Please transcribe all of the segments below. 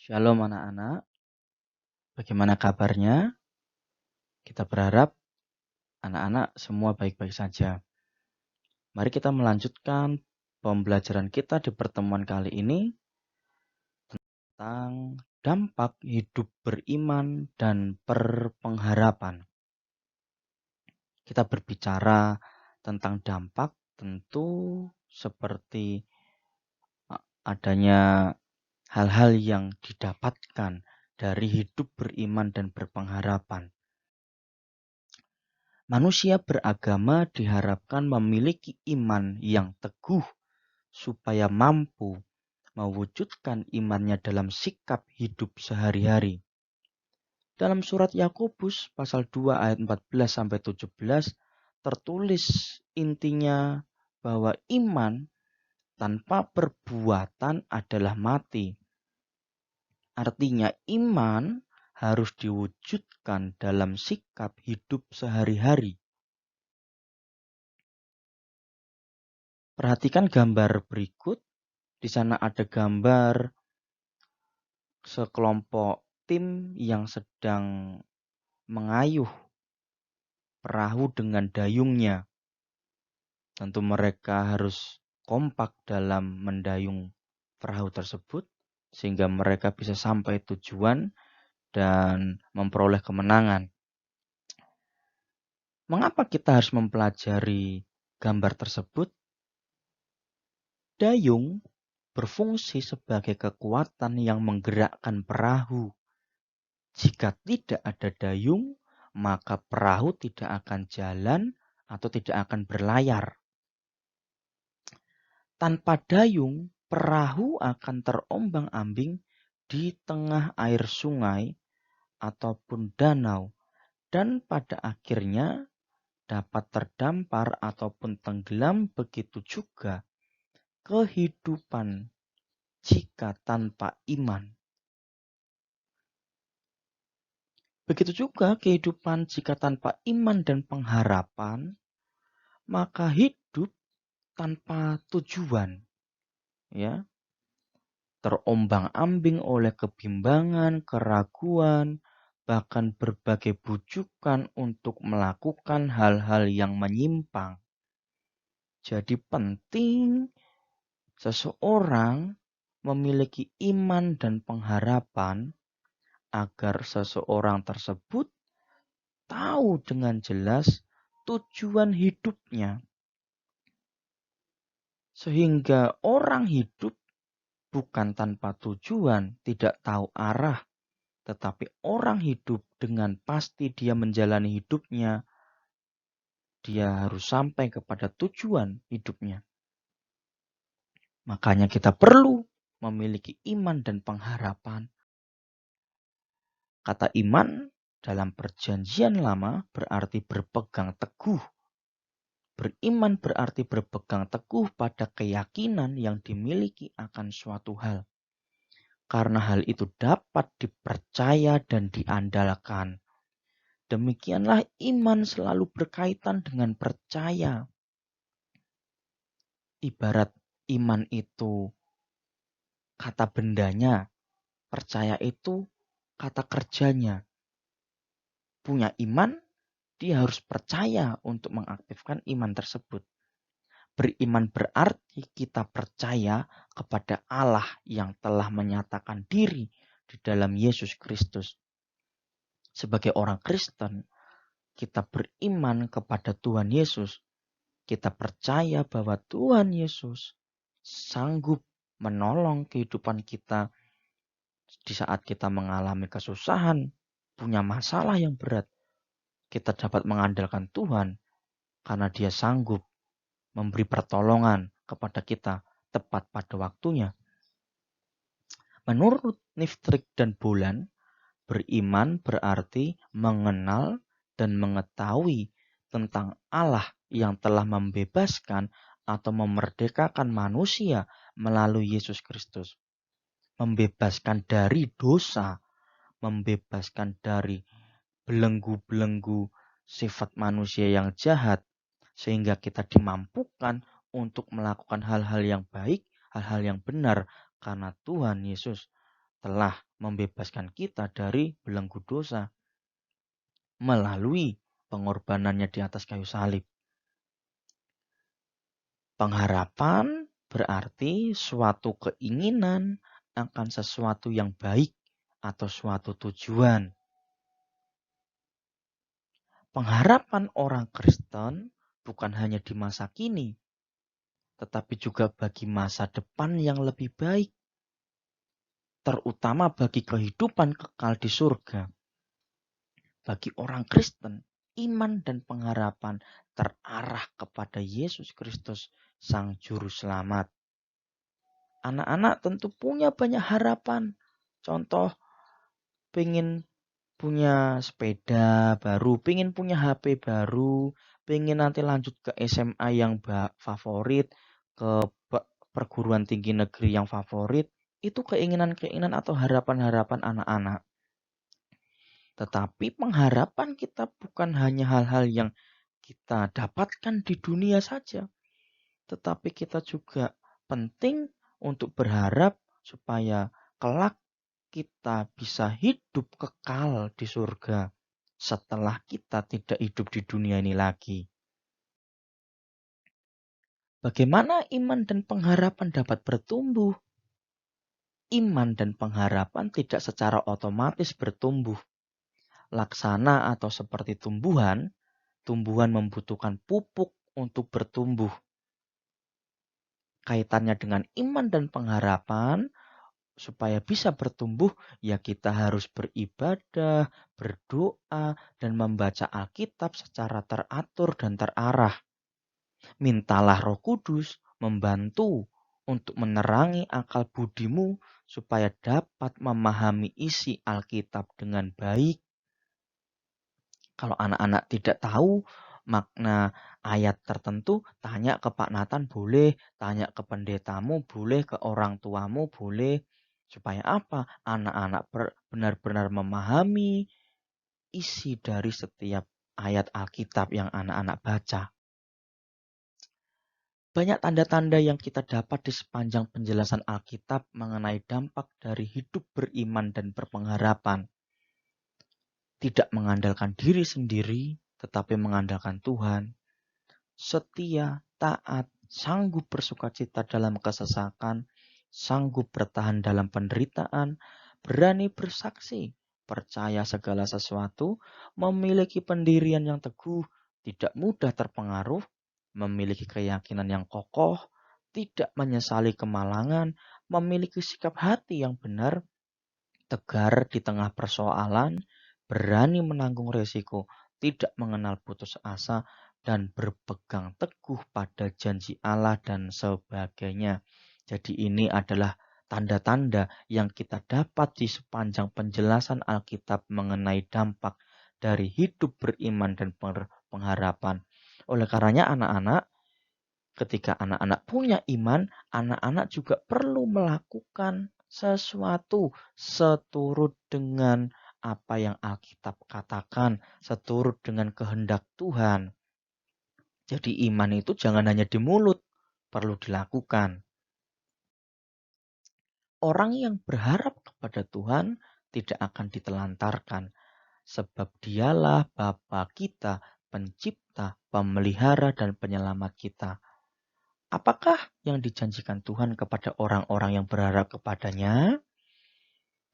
Shalom anak-anak, bagaimana kabarnya? Kita berharap anak-anak semua baik-baik saja. Mari kita melanjutkan pembelajaran kita di pertemuan kali ini tentang dampak hidup beriman dan berpengharapan. Kita berbicara tentang dampak tentu seperti adanya hal-hal yang didapatkan dari hidup beriman dan berpengharapan. Manusia beragama diharapkan memiliki iman yang teguh supaya mampu mewujudkan imannya dalam sikap hidup sehari-hari. Dalam surat Yakobus pasal 2 ayat 14-17 tertulis intinya bahwa iman tanpa perbuatan adalah mati. Artinya iman harus diwujudkan dalam sikap hidup sehari-hari. Perhatikan gambar berikut. Di sana ada gambar sekelompok tim yang sedang mengayuh perahu dengan dayungnya. Tentu mereka harus kompak dalam mendayung perahu tersebut sehingga mereka bisa sampai tujuan dan memperoleh kemenangan. Mengapa kita harus mempelajari gambar tersebut? Dayung berfungsi sebagai kekuatan yang menggerakkan perahu. Jika tidak ada dayung, maka perahu tidak akan jalan atau tidak akan berlayar. Tanpa dayung, perahu akan terombang-ambing di tengah air sungai ataupun danau dan pada akhirnya dapat terdampar ataupun tenggelam. Begitu juga kehidupan jika tanpa iman. Begitu juga kehidupan jika tanpa iman dan pengharapan, maka hidup tanpa tujuan, ya, terombang-ambing oleh kebimbangan, keraguan, bahkan berbagai bujukan untuk melakukan hal-hal yang menyimpang. Jadi penting seseorang memiliki iman dan pengharapan agar seseorang tersebut tahu dengan jelas tujuan hidupnya. Sehingga orang hidup bukan tanpa tujuan, tidak tahu arah. Tetapi orang hidup dengan pasti dia menjalani hidupnya. Dia harus sampai kepada tujuan hidupnya. Makanya kita perlu memiliki iman dan pengharapan. Kata iman dalam perjanjian lama berarti berpegang teguh. Beriman berarti berpegang teguh pada keyakinan yang dimiliki akan suatu hal. Karena hal itu dapat dipercaya dan diandalkan. Demikianlah iman selalu berkaitan dengan percaya. Ibarat iman itu kata bendanya, percaya itu kata kerjanya. Punya iman, dia harus percaya untuk mengaktifkan iman tersebut. Beriman berarti kita percaya kepada Allah yang telah menyatakan diri di dalam Yesus Kristus. Sebagai orang Kristen, kita beriman kepada Tuhan Yesus. Kita percaya bahwa Tuhan Yesus sanggup menolong kehidupan kita di saat kita mengalami kesusahan, punya masalah yang berat. Kita dapat mengandalkan Tuhan karena Dia sanggup memberi pertolongan kepada kita tepat pada waktunya. Menurut Niftrik dan Bolan, beriman berarti mengenal dan mengetahui tentang Allah yang telah membebaskan atau memerdekakan manusia melalui Yesus Kristus. Membebaskan dari dosa, membebaskan dari belenggu-belenggu sifat manusia yang jahat, sehingga kita dimampukan untuk melakukan hal-hal yang baik, hal-hal yang benar, karena Tuhan Yesus telah membebaskan kita dari belenggu dosa melalui pengorbanannya di atas kayu salib. Pengharapan berarti suatu keinginan akan sesuatu yang baik atau suatu tujuan. Pengharapan orang Kristen bukan hanya di masa kini, tetapi juga bagi masa depan yang lebih baik, terutama bagi kehidupan kekal di surga. Bagi orang Kristen, iman dan pengharapan terarah kepada Yesus Kristus, Sang Juru Selamat. Anak-anak tentu punya banyak harapan. Contoh, pengen punya sepeda baru, pengen punya HP baru, pengen nanti lanjut ke SMA yang favorit, ke perguruan tinggi negeri yang favorit. Itu keinginan-keinginan atau harapan-harapan anak-anak. Tetapi pengharapan kita bukan hanya hal-hal yang kita dapatkan di dunia saja, tetapi kita juga penting untuk berharap supaya kelak kita bisa hidup kekal di surga setelah kita tidak hidup di dunia ini lagi. Bagaimana iman dan pengharapan dapat bertumbuh? Iman dan pengharapan tidak secara otomatis bertumbuh. Laksana atau seperti tumbuhan membutuhkan pupuk untuk bertumbuh. Kaitannya dengan iman dan pengharapan, supaya bisa bertumbuh, ya kita harus beribadah, berdoa, dan membaca Alkitab secara teratur dan terarah. Mintalah Roh Kudus membantu untuk menerangi akal budimu supaya dapat memahami isi Alkitab dengan baik. Kalau anak-anak tidak tahu makna ayat tertentu, tanya ke Pak Nathan boleh, tanya ke pendetamu boleh, ke orang tuamu boleh. Supaya apa? Anak-anak benar-benar memahami isi dari setiap ayat Alkitab yang anak-anak baca. Banyak tanda-tanda yang kita dapat di sepanjang penjelasan Alkitab mengenai dampak dari hidup beriman dan berpengharapan. Tidak mengandalkan diri sendiri, tetapi mengandalkan Tuhan. Setia, taat, sanggup bersukacita dalam kesesakan, sanggup bertahan dalam penderitaan, berani bersaksi, percaya segala sesuatu, memiliki pendirian yang teguh, tidak mudah terpengaruh, memiliki keyakinan yang kokoh, tidak menyesali kemalangan, memiliki sikap hati yang benar, tegar di tengah persoalan, berani menanggung resiko, tidak mengenal putus asa, dan berpegang teguh pada janji Allah dan sebagainya. Jadi ini adalah tanda-tanda yang kita dapat di sepanjang penjelasan Alkitab mengenai dampak dari hidup beriman dan pengharapan. Oleh karenanya anak-anak, ketika anak-anak punya iman, anak-anak juga perlu melakukan sesuatu seturut dengan apa yang Alkitab katakan, seturut dengan kehendak Tuhan. Jadi iman itu jangan hanya di mulut, perlu dilakukan. Orang yang berharap kepada Tuhan tidak akan ditelantarkan, sebab dialah Bapa kita, pencipta, pemelihara, dan penyelamat kita. Apakah yang dijanjikan Tuhan kepada orang-orang yang berharap kepadanya?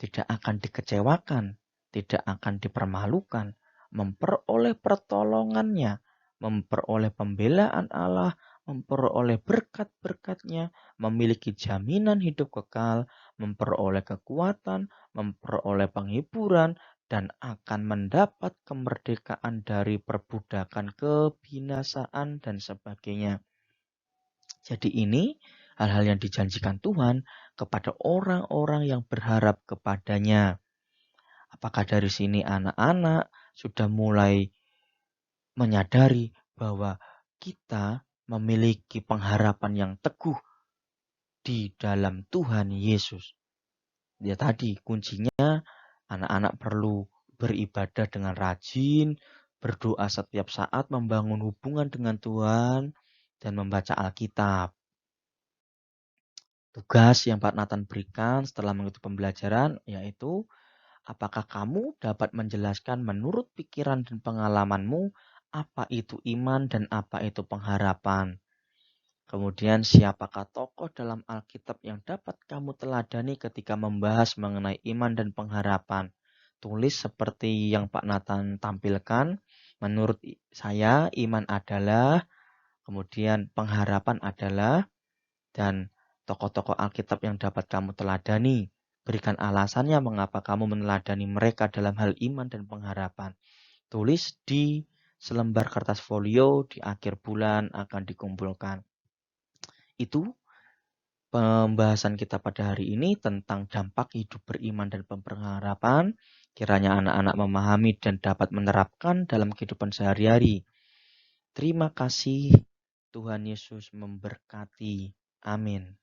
Tidak akan dikecewakan, tidak akan dipermalukan, memperoleh pertolongannya, memperoleh pembelaan Allah, memperoleh berkat-berkatnya, memiliki jaminan hidup kekal, memperoleh kekuatan, memperoleh penghiburan, dan akan mendapat kemerdekaan dari perbudakan, kebinasaan, dan sebagainya. Jadi ini hal-hal yang dijanjikan Tuhan kepada orang-orang yang berharap kepadanya. Apakah dari sini anak-anak sudah mulai menyadari bahwa kita memiliki pengharapan yang teguh di dalam Tuhan Yesus? Ya tadi kuncinya anak-anak perlu beribadah dengan rajin, berdoa setiap saat, membangun hubungan dengan Tuhan, dan membaca Alkitab. Tugas yang Pak Nathan berikan setelah mengikuti pembelajaran yaitu, apakah kamu dapat menjelaskan menurut pikiran dan pengalamanmu apa itu iman dan apa itu pengharapan? Kemudian siapakah tokoh dalam Alkitab yang dapat kamu teladani ketika membahas mengenai iman dan pengharapan? Tulis seperti yang Pak Nathan tampilkan. Menurut saya iman adalah, kemudian pengharapan adalah, dan tokoh-tokoh Alkitab yang dapat kamu teladani. Berikan alasannya mengapa kamu meneladani mereka dalam hal iman dan pengharapan. Tulis di selembar kertas folio di akhir bulan akan dikumpulkan. Itu pembahasan kita pada hari ini tentang dampak hidup beriman dan pengharapan. Kiranya anak-anak memahami dan dapat menerapkan dalam kehidupan sehari-hari. Terima kasih. Tuhan Yesus memberkati. Amin.